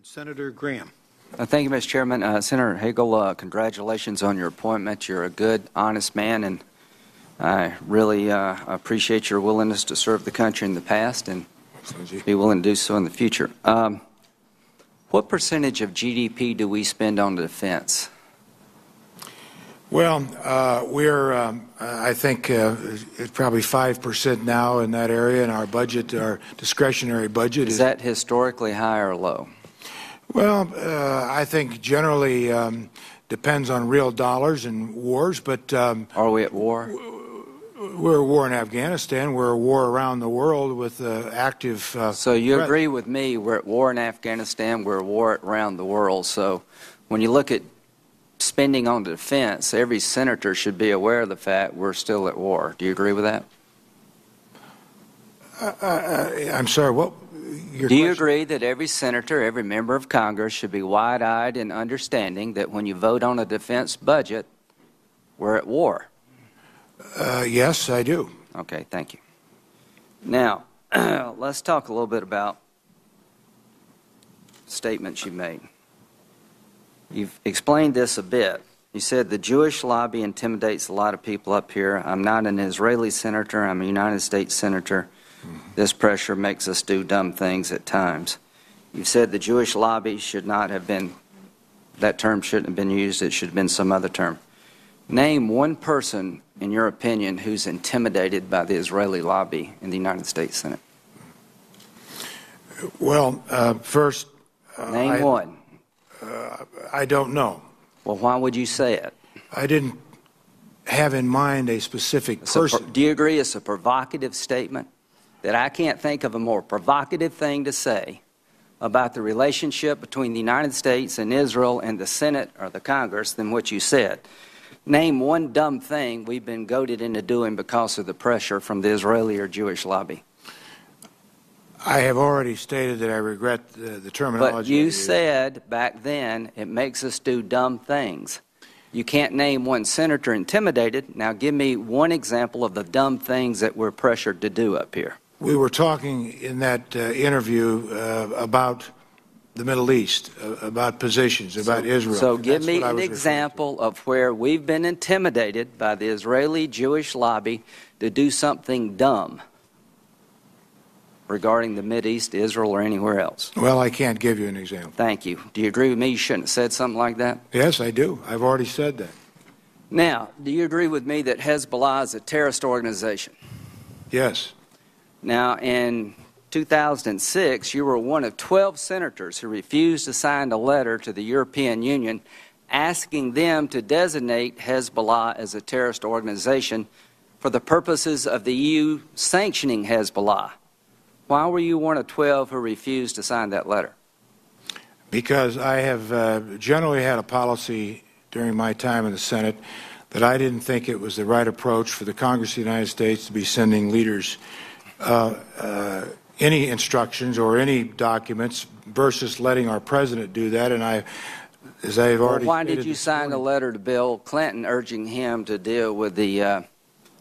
Senator Graham. Thank you, Mr. Chairman. Senator Hagel, congratulations on your appointment. You're a good, honest man, and I really appreciate your willingness to serve the country in the past and be willing to do so in the future. What percentage of GDP do we spend on defense? Well, I think, it's probably 5% now in that area, and our budget, our discretionary budget Is that historically high or low? Well, I think generally depends on real dollars and wars, but are we at war? We're at war in Afghanistan. We're at war around the world with active So you threat. agree with me, we're at war in Afghanistan, we're at war around the world. So when you look at spending on defense, every senator should be aware of the fact we're still at war. Do you agree with that? I'm sorry, what? Do you agree that every senator, every member of Congress should be wide-eyed in understanding that when you vote on a defense budget, we're at war? Yes, I do. Okay, thank you. Now, let's talk a little bit about statements you made. You've explained this a bit. You said the Jewish lobby intimidates a lot of people up here. I'm not an Israeli senator. I'm a United States senator. This pressure makes us do dumb things at times. You've said the Jewish lobby should not have been, that term shouldn't have been used. It should have been some other term. Name one person, in your opinion, who's intimidated by the Israeli lobby in the United States Senate. Well, first, name one. I don't know. Well, why would you say it? I didn't have in mind a specific person. Do you agree it's a provocative statement? That I can't think of a more provocative thing to say about the relationship between the United States and Israel and the Senate or the Congress than what you said. Name one dumb thing we've been goaded into doing because of the pressure from the Israeli or Jewish lobby. I have already stated that I regret the terminology. But you said back then it makes us do dumb things. You can't name one senator intimidated. Now give me one example of the dumb things that we're pressured to do up here. We were talking in that interview about the Middle East, about positions, about Israel. So give me an example of where we've been intimidated by the Israeli Jewish lobby to do something dumb regarding the Mideast, Israel, or anywhere else. Well, I can't give you an example. Thank you. Do you agree with me you shouldn't have said something like that? Yes, I do. I've already said that. Now, do you agree with me that Hezbollah is a terrorist organization? Yes. Now, in 2006, you were one of 12 senators who refused to sign a letter to the European Union asking them to designate Hezbollah as a terrorist organization for the purposes of the EU sanctioning Hezbollah. Why were you one of 12 who refused to sign that letter? Because I have generally had a policy during my time in the Senate that I didn't think it was the right approach for the Congress of the United States to be sending leaders any instructions or any documents versus letting our president do that. And as I've already why did you sign a letter to Bill Clinton urging him to deal with the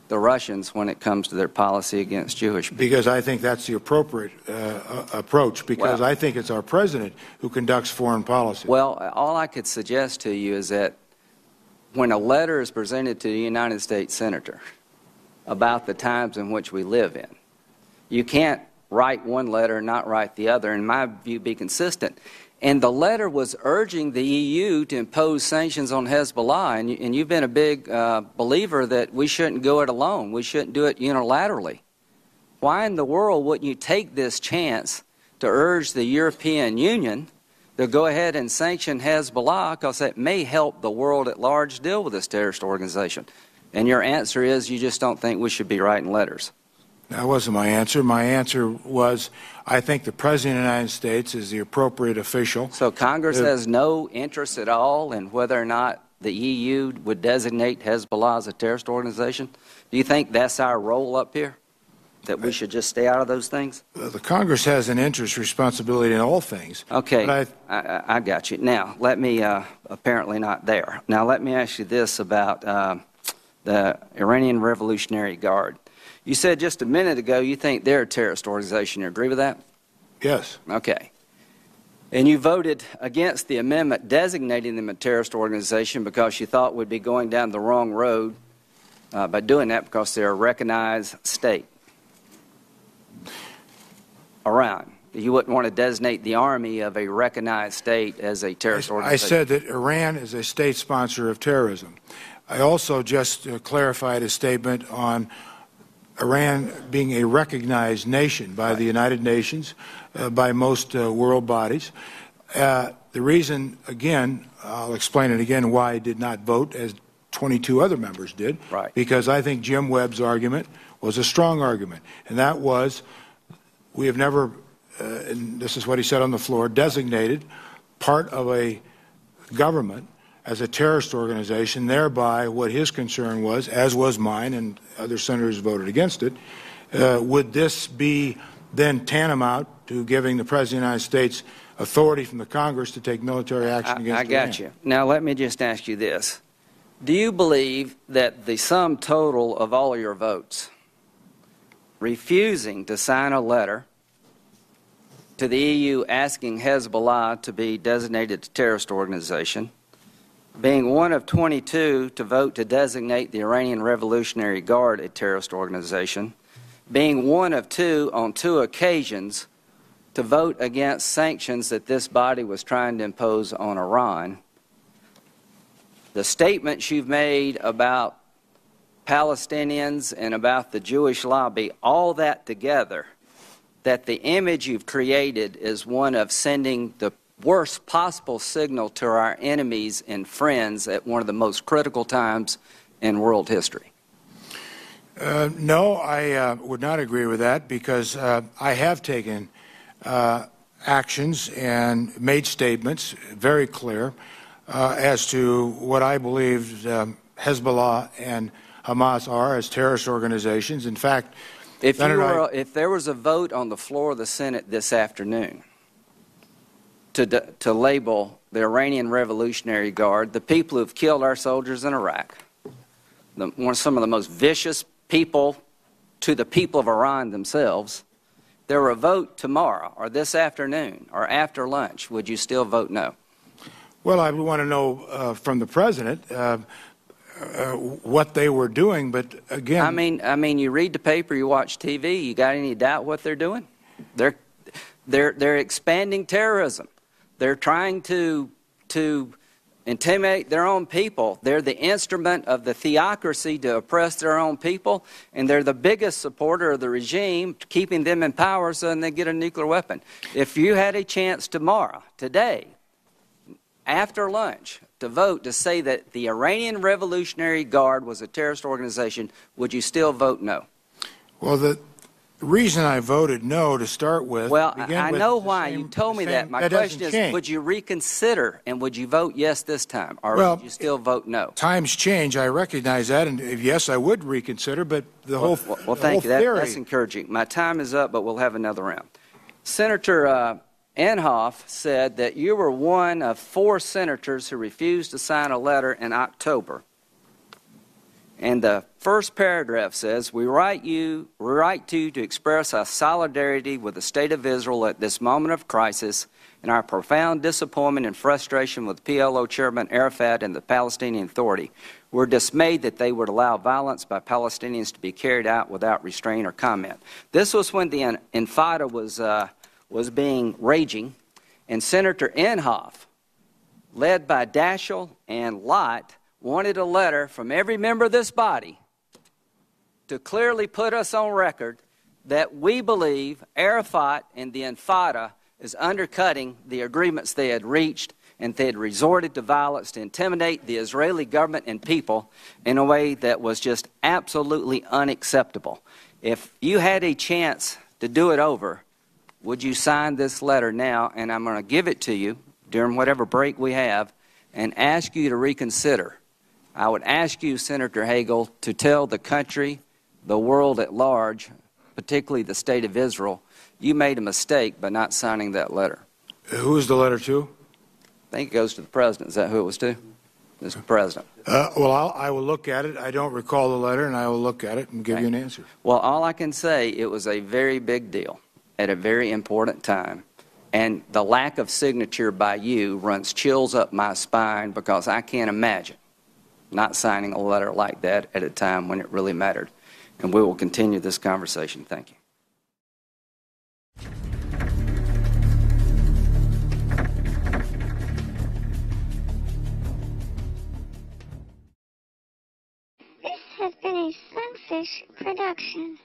Russians when it comes to their policy against Jewish people? Because I think that's the appropriate approach, because I think it's our president who conducts foreign policy. Well, all I could suggest to you is that when a letter is presented to the United States Senator about the times in which we live in, you can't write one letter and not write the other, in my view, be consistent. And the letter was urging the EU to impose sanctions on Hezbollah, and you've been a big believer that we shouldn't go it alone. We shouldn't do it unilaterally. Why in the world wouldn't you take this chance to urge the European Union to go ahead and sanction Hezbollah, because that may help the world at large deal with this terrorist organization? And your answer is you just don't think we should be writing letters. That wasn't my answer. My answer was I think the President of the United States is the appropriate official. So Congress has no interest at all in whether or not the EU would designate Hezbollah as a terrorist organization? Do you think that's our role up here, that we should just stay out of those things? The Congress has an interest responsibility in all things. Okay, I got you. Now, let me, apparently not there. Now, let me ask you this about the Iranian Revolutionary Guard. You said just a minute ago you think they're a terrorist organization. You agree with that? Yes. Okay. And you voted against the amendment designating them a terrorist organization because you thought we'd be going down the wrong road by doing that because they're a recognized state. Iran. You wouldn't want to designate the army of a recognized state as a terrorist organization. I said that Iran is a state sponsor of terrorism. I also just clarified a statement on Iran being a recognized nation by the United Nations, by most world bodies. The reason, again, I'll explain it again, why I did not vote, as 22 other members did, because I think Jim Webb's argument was a strong argument, and that was we have never, and this is what he said on the floor, designated part of a government as a terrorist organization, thereby what his concern was, as was mine, and other senators voted against it, would this be then tantamount to giving the President of the United States authority from the Congress to take military action against Iran? I got you. Now let me just ask you this. Do you believe that the sum total of all your votes refusing to sign a letter to the EU asking Hezbollah to be designated a terrorist organization, being one of 22 to vote to designate the Iranian Revolutionary Guard a terrorist organization, being one of 2 on 2 occasions to vote against sanctions that this body was trying to impose on Iran, the statements you've made about Palestinians and about the Jewish lobby, all that together, that the image you've created is one of sending the worst possible signal to our enemies and friends at one of the most critical times in world history? No, I would not agree with that, because I have taken actions and made statements very clear as to what I believe Hezbollah and Hamas are as terrorist organizations. In fact, if there was a vote on the floor of the Senate this afternoon to label the Iranian Revolutionary Guard the people who've killed our soldiers in Iraq, some of the most vicious people to the people of Iran themselves, there were a vote tomorrow or this afternoon or after lunch, would you still vote no? Well, I want to know from the President what they were doing, but again... I mean, you read the paper, you watch TV, you got any doubt what they're doing? They're expanding terrorism. They're trying to intimidate their own people. They're the instrument of the theocracy to oppress their own people, and they're the biggest supporter of the regime, keeping them in power so then they get a nuclear weapon. If you had a chance tomorrow, today, after lunch, to vote to say that the Iranian Revolutionary Guard was a terrorist organization, would you still vote no? Well, the reason I voted no to start with... Well, I know why. You told me that. My question is, would you reconsider and would you vote yes this time? Or would you still vote no? Times change. I recognize that. And yes, I would reconsider, but the whole theory... Well, thank you. That's encouraging. My time is up, but we'll have another round. Senator Inhofe said that you were one of 4 senators who refused to sign a letter in October. And the first paragraph says, we write to you to express our solidarity with the State of Israel at this moment of crisis and our profound disappointment and frustration with PLO Chairman Arafat and the Palestinian Authority. We're dismayed that they would allow violence by Palestinians to be carried out without restraint or comment. This was when the Intifada was raging, and Senator Inhofe, led by Daschle and Lott, wanted a letter from every member of this body to clearly put us on record that we believe Arafat and the Intifada is undercutting the agreements they had reached, and they had resorted to violence to intimidate the Israeli government and people in a way that was just absolutely unacceptable. If you had a chance to do it over, would you sign this letter now? And I'm going to give it to you during whatever break we have and ask you to reconsider. I would ask you, Senator Hagel, to tell the country, the world at large, particularly the State of Israel, you made a mistake by not signing that letter. Who is the letter to? I think it goes to the President. Is that who it was to? Mr. President. Well, I will look at it. I don't recall the letter, and I will look at it and give you an answer. Well, all I can say, it was a very big deal at a very important time, And the lack of signature by you runs chills up my spine, because I can't imagine not signing a letter like that at a time when it really mattered. And we will continue this conversation. Thank you. This has been a Sunfish production.